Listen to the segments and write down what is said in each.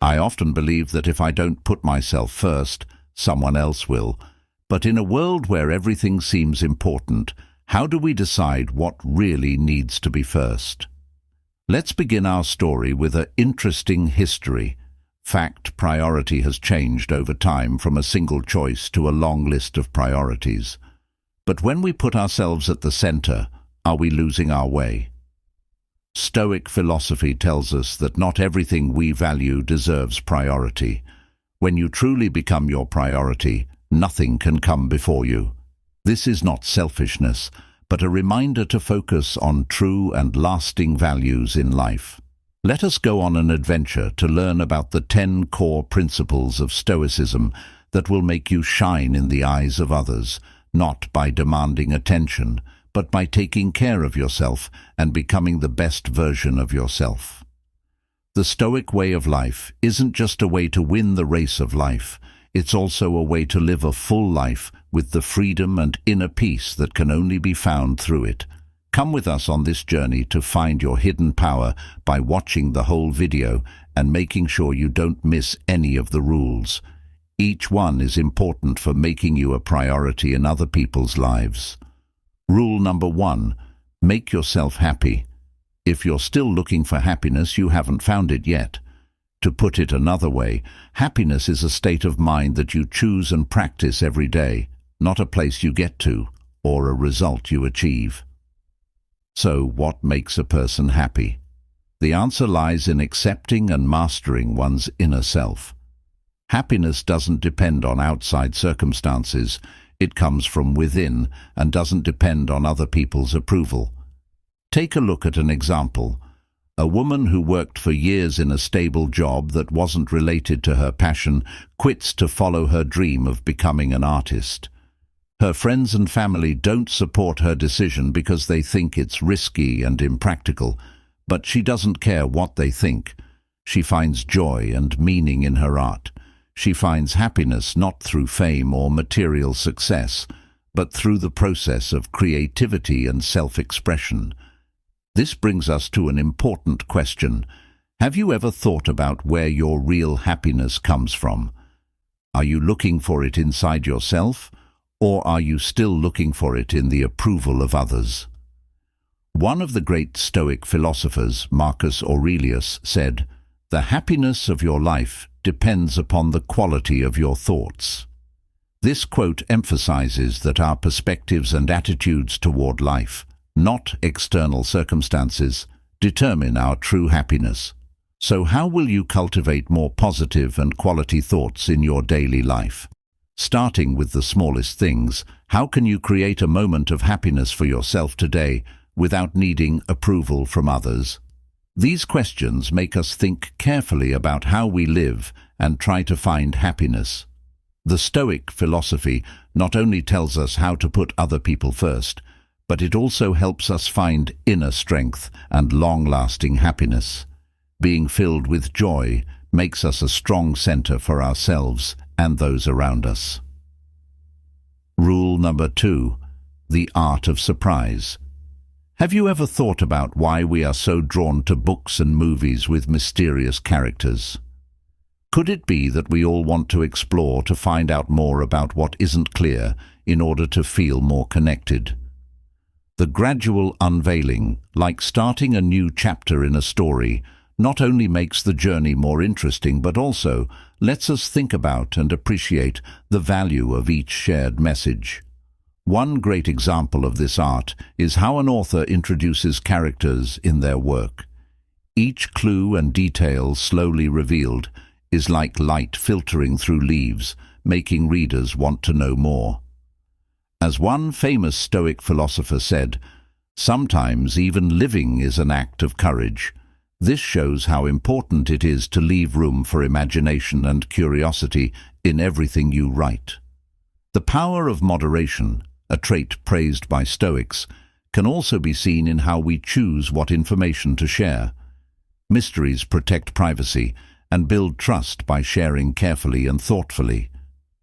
I often believe that if I don't put myself first, someone else will. But in a world where everything seems important, how do we decide what really needs to be first? Let's begin our story with an interesting history. Fact, priority has changed over time from a single choice to a long list of priorities. But when we put ourselves at the center, are we losing our way? Stoic philosophy tells us that not everything we value deserves priority. When you truly become your priority, nothing can come before you. This is not selfishness, but a reminder to focus on true and lasting values in life. Let us go on an adventure to learn about the 10 core principles of Stoicism that will make you shine in the eyes of others, not by demanding attention, but by taking care of yourself and becoming the best version of yourself. The Stoic way of life isn't just a way to win the race of life, it's also a way to live a full life with the freedom and inner peace that can only be found through it. Come with us on this journey to find your hidden power by watching the whole video and making sure you don't miss any of the rules. Each one is important for making you a priority in other people's lives. Rule number 1, make yourself happy. If you're still looking for happiness, you haven't found it yet. To put it another way, happiness is a state of mind that you choose and practice every day, not a place you get to or a result you achieve. So, what makes a person happy? The answer lies in accepting and mastering one's inner self. Happiness doesn't depend on outside circumstances. It comes from within and doesn't depend on other people's approval. Take a look at an example. A woman who worked for years in a stable job that wasn't related to her passion quits to follow her dream of becoming an artist. Her friends and family don't support her decision because they think it's risky and impractical, but she doesn't care what they think. She finds joy and meaning in her art. She finds happiness not through fame or material success, but through the process of creativity and self-expression. This brings us to an important question. Have you ever thought about where your real happiness comes from? Are you looking for it inside yourself? Or are you still looking for it in the approval of others? One of the great Stoic philosophers, Marcus Aurelius, said, "The happiness of your life depends upon the quality of your thoughts." This quote emphasizes that our perspectives and attitudes toward life, not external circumstances, determine our true happiness. So how will you cultivate more positive and quality thoughts in your daily life? Starting with the smallest things, how can you create a moment of happiness for yourself today without needing approval from others? These questions make us think carefully about how we live and try to find happiness. The Stoic philosophy not only tells us how to put other people first, but it also helps us find inner strength and long-lasting happiness. Being filled with joy makes us a strong center for ourselves and those around us. Rule number 2, the art of surprise. Have you ever thought about why we are so drawn to books and movies with mysterious characters? Could it be that we all want to explore to find out more about what isn't clear in order to feel more connected? The gradual unveiling, like starting a new chapter in a story, not only makes the journey more interesting but also lets us think about and appreciate the value of each shared message. One great example of this art is how an author introduces characters in their work. Each clue and detail slowly revealed is like light filtering through leaves, making readers want to know more. As one famous Stoic philosopher said, "Sometimes even living is an act of courage." This shows how important it is to leave room for imagination and curiosity in everything you write. The power of moderation, a trait praised by Stoics, can also be seen in how we choose what information to share. Mysteries protect privacy and build trust by sharing carefully and thoughtfully.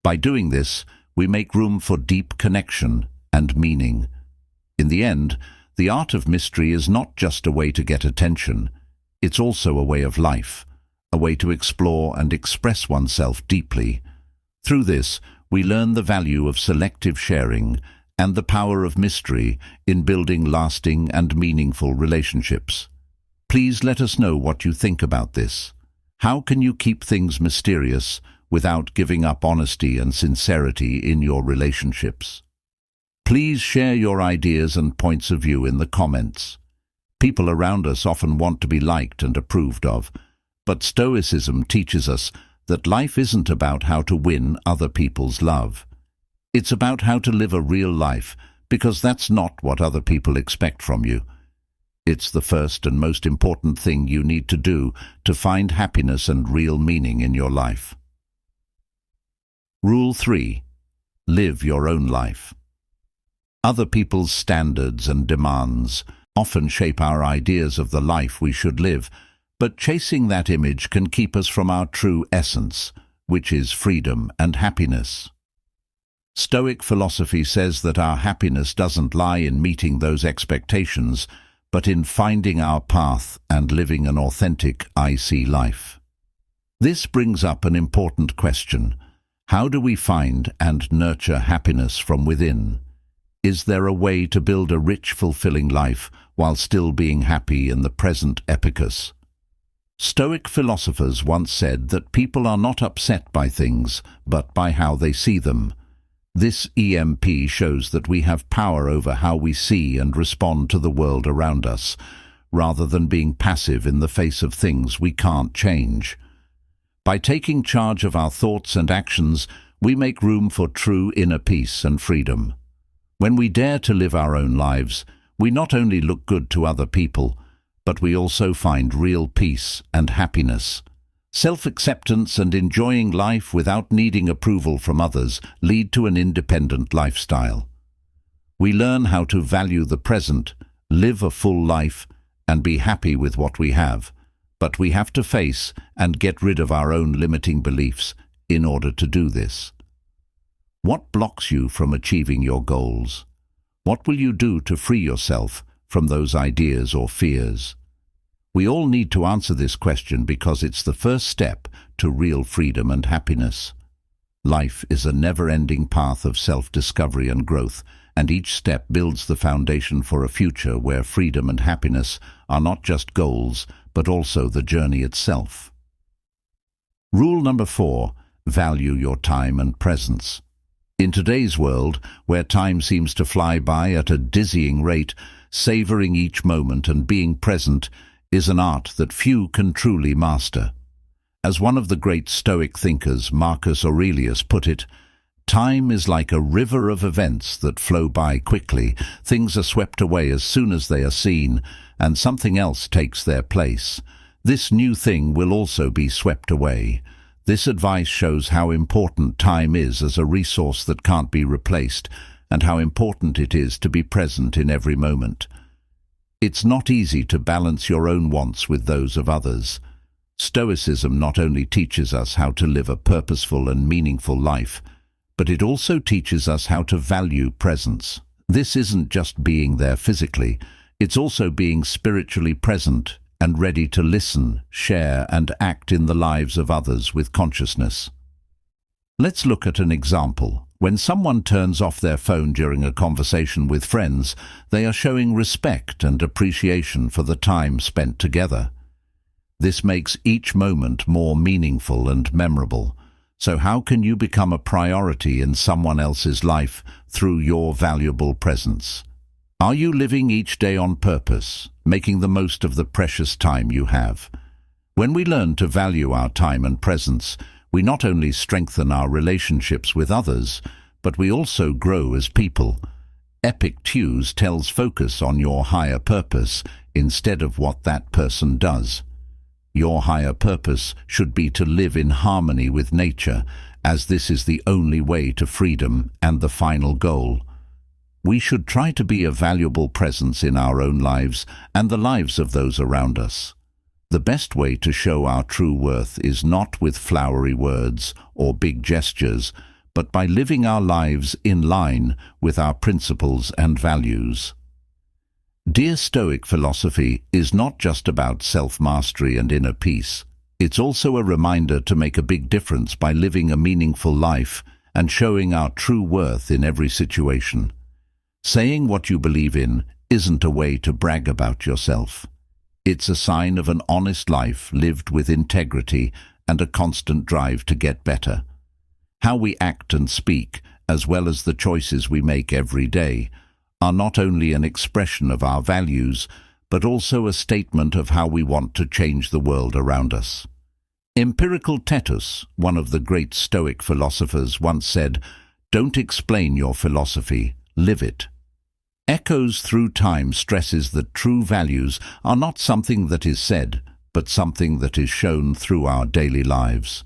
By doing this, we make room for deep connection and meaning. In the end, the art of mystery is not just a way to get attention. It's also a way of life, a way to explore and express oneself deeply. Through this, we learn the value of selective sharing and the power of mystery in building lasting and meaningful relationships. Please let us know what you think about this. How can you keep things mysterious without giving up honesty and sincerity in your relationships? Please share your ideas and points of view in the comments. People around us often want to be liked and approved of, but Stoicism teaches us that life isn't about how to win other people's love. It's about how to live a real life, because that's not what other people expect from you. It's the first and most important thing you need to do to find happiness and real meaning in your life. Rule 3. Live your own life. Other people's standards and demands often shape our ideas of the life we should live, but chasing that image can keep us from our true essence, which is freedom and happiness. Stoic philosophy says that our happiness doesn't lie in meeting those expectations, but in finding our path and living an authentic I see life. This brings up an important question. How do we find and nurture happiness from within? Is there a way to build a rich, fulfilling life while still being happy in the present Epictetus? Stoic philosophers once said that people are not upset by things, but by how they see them. This EMP shows that we have power over how we see and respond to the world around us, rather than being passive in the face of things we can't change. By taking charge of our thoughts and actions, we make room for true inner peace and freedom. When we dare to live our own lives, we not only look good to other people, but we also find real peace and happiness. Self-acceptance and enjoying life without needing approval from others lead to an independent lifestyle. We learn how to value the present, live a full life, and be happy with what we have, but we have to face and get rid of our own limiting beliefs in order to do this. What blocks you from achieving your goals? What will you do to free yourself from those ideas or fears? We all need to answer this question because it's the first step to real freedom and happiness. Life is a never-ending path of self-discovery and growth, and each step builds the foundation for a future where freedom and happiness are not just goals, but also the journey itself. Rule number 4. Value your time and presence. In today's world, where time seems to fly by at a dizzying rate, savoring each moment and being present is an art that few can truly master. As one of the great Stoic thinkers, Marcus Aurelius, put it, "Time is like a river of events that flow by quickly. Things are swept away as soon as they are seen, and something else takes their place. This new thing will also be swept away." This advice shows how important time is as a resource that can't be replaced, and how important it is to be present in every moment. It's not easy to balance your own wants with those of others. Stoicism not only teaches us how to live a purposeful and meaningful life, but it also teaches us how to value presence. This isn't just being there physically, it's also being spiritually present and ready to listen, share, and act in the lives of others with consciousness. Let's look at an example. When someone turns off their phone during a conversation with friends, they are showing respect and appreciation for the time spent together. This makes each moment more meaningful and memorable. So how can you become a priority in someone else's life through your valuable presence? Are you living each day on purpose, making the most of the precious time you have? When we learn to value our time and presence, we not only strengthen our relationships with others, but we also grow as people. Epictetus tells focus on your higher purpose instead of what that person does. Your higher purpose should be to live in harmony with nature, as this is the only way to freedom and the final goal. We should try to be a valuable presence in our own lives and the lives of those around us. The best way to show our true worth is not with flowery words or big gestures, but by living our lives in line with our principles and values. Dear Stoic philosophy is not just about self-mastery and inner peace. It's also a reminder to make a big difference by living a meaningful life and showing our true worth in every situation. Saying what you believe in isn't a way to brag about yourself. It's a sign of an honest life lived with integrity and a constant drive to get better. How we act and speak, as well as the choices we make every day, are not only an expression of our values, but also a statement of how we want to change the world around us. Epictetus, one of the great Stoic philosophers, once said, "Don't explain your philosophy, live it." Echoes through time stresses that true values are not something that is said, but something that is shown through our daily lives.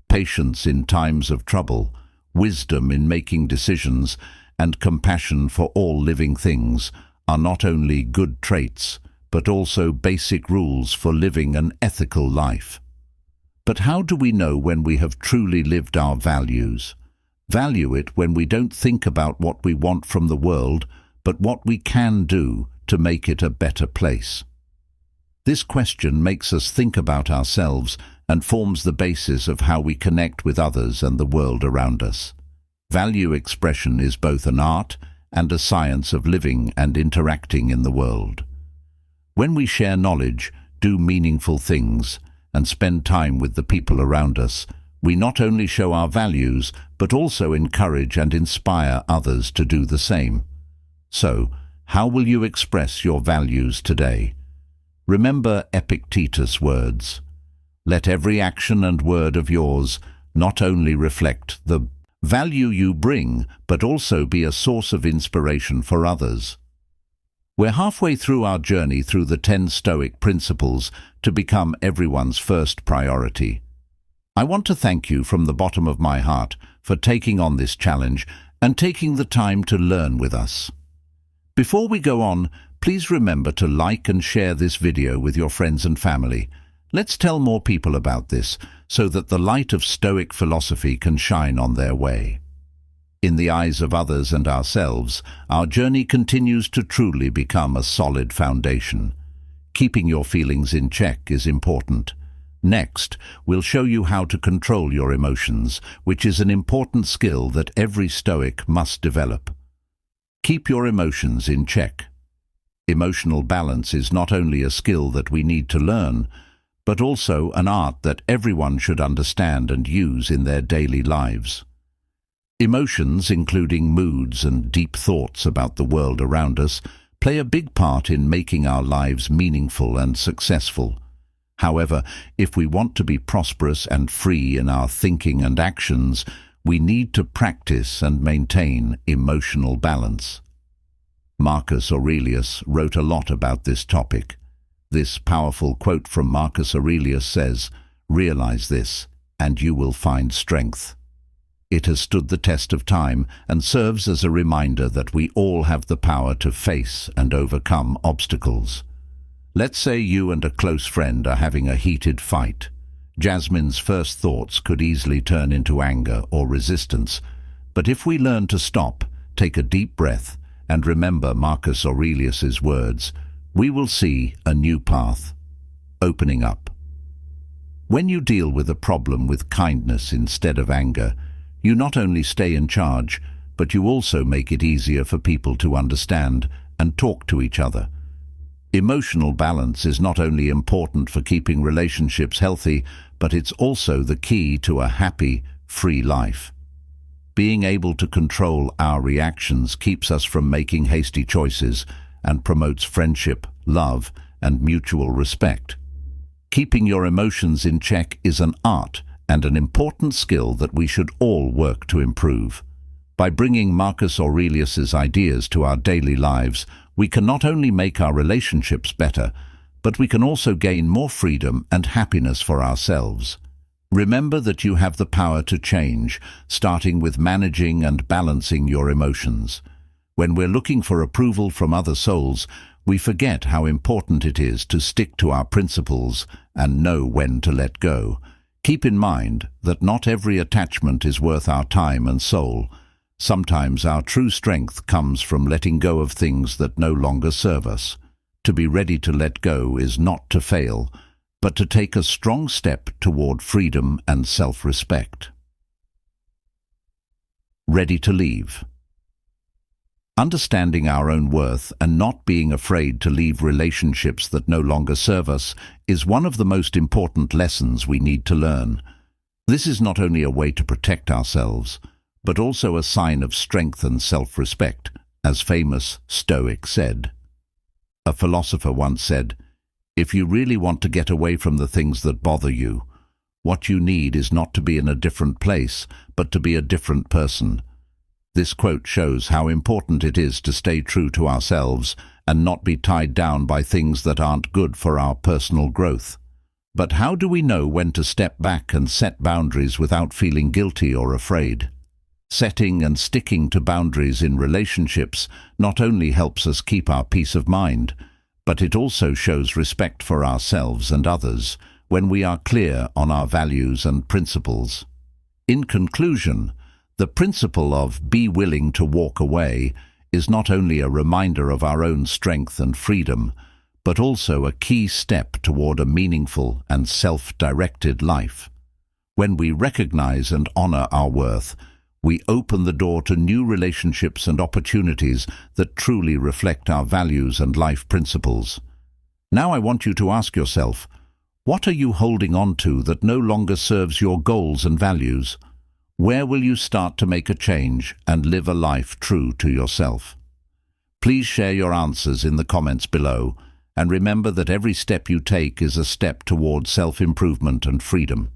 Patience in times of trouble, wisdom in making decisions, and compassion for all living things are not only good traits, but also basic rules for living an ethical life. But how do we know when we have truly lived our values? Value it when we don't think about what we want from the world, but what we can do to make it a better place. This question makes us think about ourselves and forms the basis of how we connect with others and the world around us. Value expression is both an art and a science of living and interacting in the world. When we share knowledge, do meaningful things, and spend time with the people around us, we not only show our values, but also encourage and inspire others to do the same. So, how will you express your values today? Remember Epictetus' words. Let every action and word of yours not only reflect the value you bring, but also be a source of inspiration for others. We're halfway through our journey through the 10 Stoic principles to become everyone's first priority. I want to thank you from the bottom of my heart for taking on this challenge and taking the time to learn with us. Before we go on, please remember to like and share this video with your friends and family. Let's tell more people about this so that the light of Stoic philosophy can shine on their way. In the eyes of others and ourselves, our journey continues to truly become a solid foundation. Keeping your feelings in check is important. Next, we'll show you how to control your emotions, which is an important skill that every Stoic must develop. Keep your emotions in check. Emotional balance is not only a skill that we need to learn, but also an art that everyone should understand and use in their daily lives. Emotions, including moods and deep thoughts about the world around us, play a big part in making our lives meaningful and successful. However, if we want to be prosperous and free in our thinking and actions, we need to practice and maintain emotional balance. Marcus Aurelius wrote a lot about this topic. This powerful quote from Marcus Aurelius says, "Realize this, and you will find strength." It has stood the test of time and serves as a reminder that we all have the power to face and overcome obstacles. Let's say you and a close friend are having a heated fight. Jasmine's first thoughts could easily turn into anger or resistance, but if we learn to stop, take a deep breath, and remember Marcus Aurelius's words, we will see a new path opening up. When you deal with a problem with kindness instead of anger, you not only stay in charge, but you also make it easier for people to understand and talk to each other. Emotional balance is not only important for keeping relationships healthy, but it's also the key to a happy, free life. Being able to control our reactions keeps us from making hasty choices and promotes friendship, love, and mutual respect. Keeping your emotions in check is an art and an important skill that we should all work to improve. By bringing Marcus Aurelius's ideas to our daily lives, we can not only make our relationships better, but we can also gain more freedom and happiness for ourselves. Remember that you have the power to change, starting with managing and balancing your emotions. When we're looking for approval from other souls, we forget how important it is to stick to our principles and know when to let go. Keep in mind that not every attachment is worth our time and soul. Sometimes our true strength comes from letting go of things that no longer serve us. To be ready to let go is not to fail, but to take a strong step toward freedom and self-respect. Ready to leave. Understanding our own worth and not being afraid to leave relationships that no longer serve us is one of the most important lessons we need to learn. This is not only a way to protect ourselves, but also a sign of strength and self-respect, as famous Stoic said. A philosopher once said, "If you really want to get away from the things that bother you, what you need is not to be in a different place, but to be a different person." This quote shows how important it is to stay true to ourselves and not be tied down by things that aren't good for our personal growth. But how do we know when to step back and set boundaries without feeling guilty or afraid? Setting and sticking to boundaries in relationships not only helps us keep our peace of mind, but it also shows respect for ourselves and others when we are clear on our values and principles. In conclusion, the principle of be willing to walk away is not only a reminder of our own strength and freedom, but also a key step toward a meaningful and self-directed life. When we recognize and honor our worth, we open the door to new relationships and opportunities that truly reflect our values and life principles. Now I want you to ask yourself, what are you holding on to that no longer serves your goals and values? Where will you start to make a change and live a life true to yourself? Please share your answers in the comments below, and remember that every step you take is a step toward self-improvement and freedom.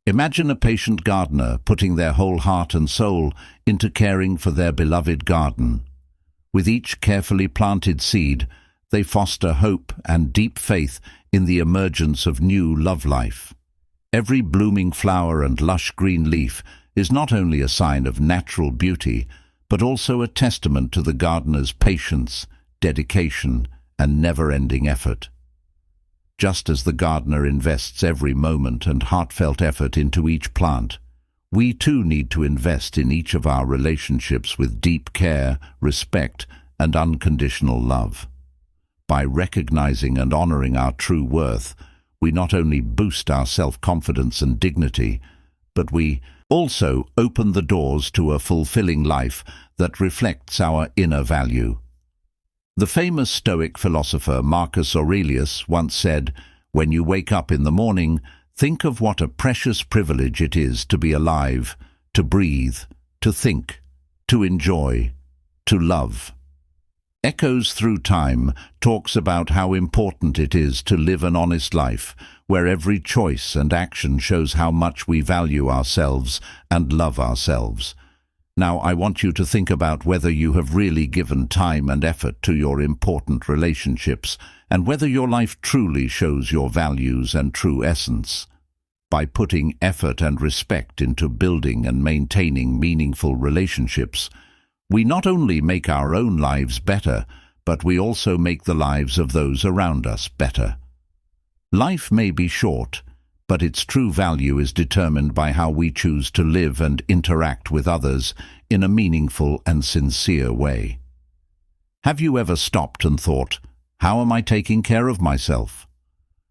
Imagine a patient gardener putting their whole heart and soul into caring for their beloved garden. With each carefully planted seed, they foster hope and deep faith in the emergence of new love life. Every blooming flower and lush green leaf is not only a sign of natural beauty, but also a testament to the gardener's patience, dedication, and never-ending effort. Just as the gardener invests every moment and heartfelt effort into each plant, we too need to invest in each of our relationships with deep care, respect, and unconditional love. By recognizing and honoring our true worth, we not only boost our self-confidence and dignity, but we also open the doors to a fulfilling life that reflects our inner value. The famous Stoic philosopher Marcus Aurelius once said, "When you wake up in the morning, think of what a precious privilege it is to be alive, to breathe, to think, to enjoy, to love." Echoes Through Time talks about how important it is to live an honest life, where every choice and action shows how much we value ourselves and love ourselves. Now, I want you to think about whether you have really given time and effort to your important relationships and whether your life truly shows your values and true essence. By putting effort and respect into building and maintaining meaningful relationships, we not only make our own lives better, but we also make the lives of those around us better. Life may be short, but its true value is determined by how we choose to live and interact with others in a meaningful and sincere way. Have you ever stopped and thought, how am I taking care of myself?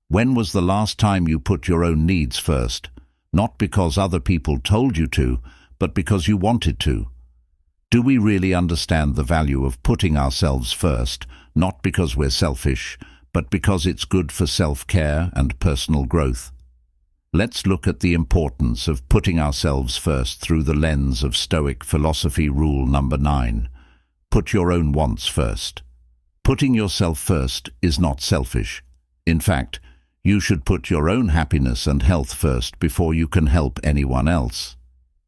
When was the last time you put your own needs first, not because other people told you to, but because you wanted to? Do we really understand the value of putting ourselves first, not because we're selfish, but because it's good for self-care and personal growth? Let's look at the importance of putting ourselves first through the lens of Stoic philosophy rule number 9. Put your own wants first. Putting yourself first is not selfish. In fact, you should put your own happiness and health first before you can help anyone else.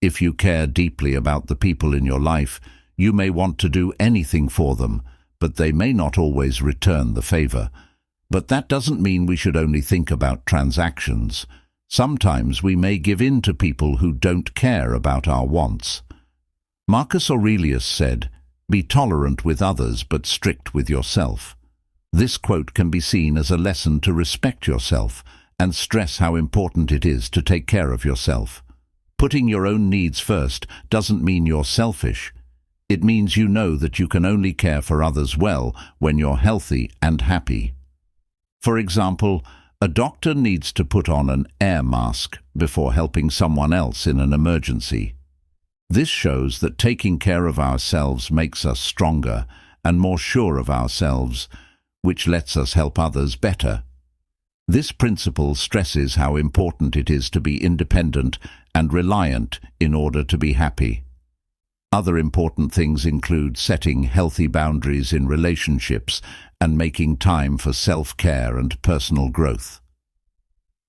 If you care deeply about the people in your life, you may want to do anything for them, but they may not always return the favor. But that doesn't mean we should only think about transactions. Sometimes we may give in to people who don't care about our wants. Marcus Aurelius said, "Be tolerant with others but strict with yourself." This quote can be seen as a lesson to respect yourself and stress how important it is to take care of yourself. Putting your own needs first doesn't mean you're selfish. It means you know that you can only care for others well when you're healthy and happy. For example, A doctor needs to put on an air mask before helping someone else in an emergency. This shows that taking care of ourselves makes us stronger and more sure of ourselves, which lets us help others better. This principle stresses how important it is to be independent and reliant in order to be happy. Other important things include setting healthy boundaries in relationships and making time for self-care and personal growth.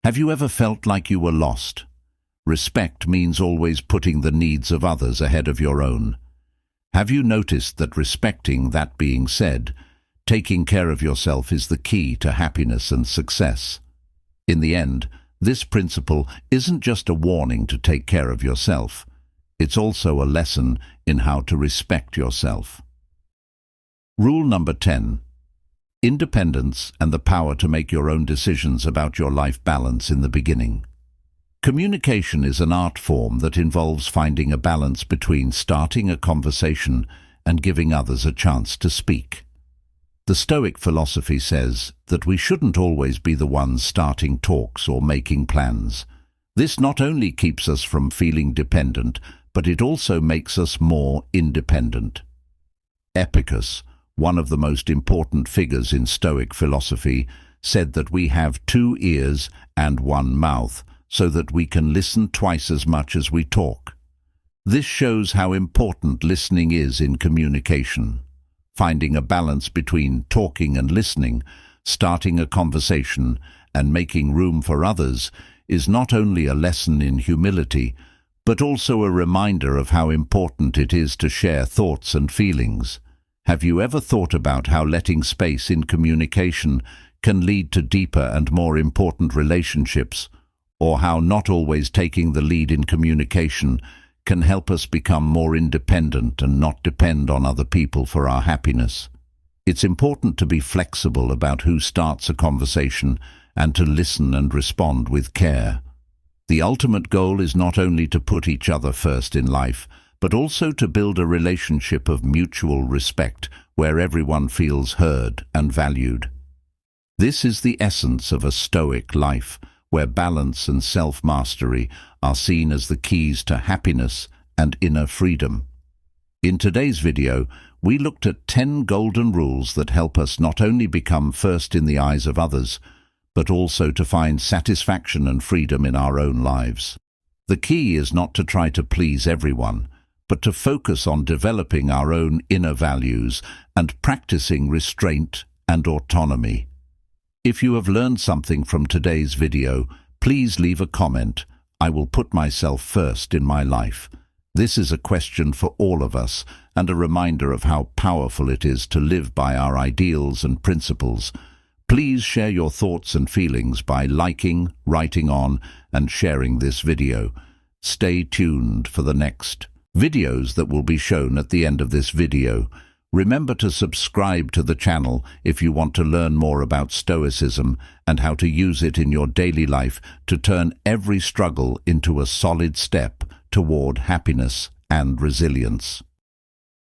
Have you ever felt like you were lost? Respect means always putting the needs of others ahead of your own. Have you noticed that respecting that being said, taking care of yourself is the key to happiness and success? In the end, this principle isn't just a warning to take care of yourself. It's also a lesson in how to respect yourself. Rule number 10. Independence and the power to make your own decisions about your life balance in the beginning. Communication is an art form that involves finding a balance between starting a conversation and giving others a chance to speak. The Stoic philosophy says that we shouldn't always be the ones starting talks or making plans. This not only keeps us from feeling dependent, but it also makes us more independent. Epictetus, one of the most important figures in Stoic philosophy, said that we have 2 ears and 1 mouth, so that we can listen twice as much as we talk. This shows how important listening is in communication. Finding a balance between talking and listening, starting a conversation, and making room for others is not only a lesson in humility, but also a reminder of how important it is to share thoughts and feelings. Have you ever thought about how letting space in communication can lead to deeper and more important relationships, or how not always taking the lead in communication can help us become more independent and not depend on other people for our happiness? It's important to be flexible about who starts a conversation and to listen and respond with care. The ultimate goal is not only to put each other first in life, but also to build a relationship of mutual respect where everyone feels heard and valued. This is the essence of a Stoic life, where balance and self-mastery are seen as the keys to happiness and inner freedom. In today's video, we looked at 10 golden rules that help us not only become first in the eyes of others, but also to find satisfaction and freedom in our own lives. The key is not to try to please everyone, but to focus on developing our own inner values and practicing restraint and autonomy. If you have learned something from today's video, please leave a comment. I will put myself first in my life. This is a question for all of us and a reminder of how powerful it is to live by our ideals and principles. Please share your thoughts and feelings by liking, writing on, and sharing this video. Stay tuned for the next videos that will be shown at the end of this video. Remember to subscribe to the channel if you want to learn more about Stoicism and how to use it in your daily life to turn every struggle into a solid step toward happiness and resilience.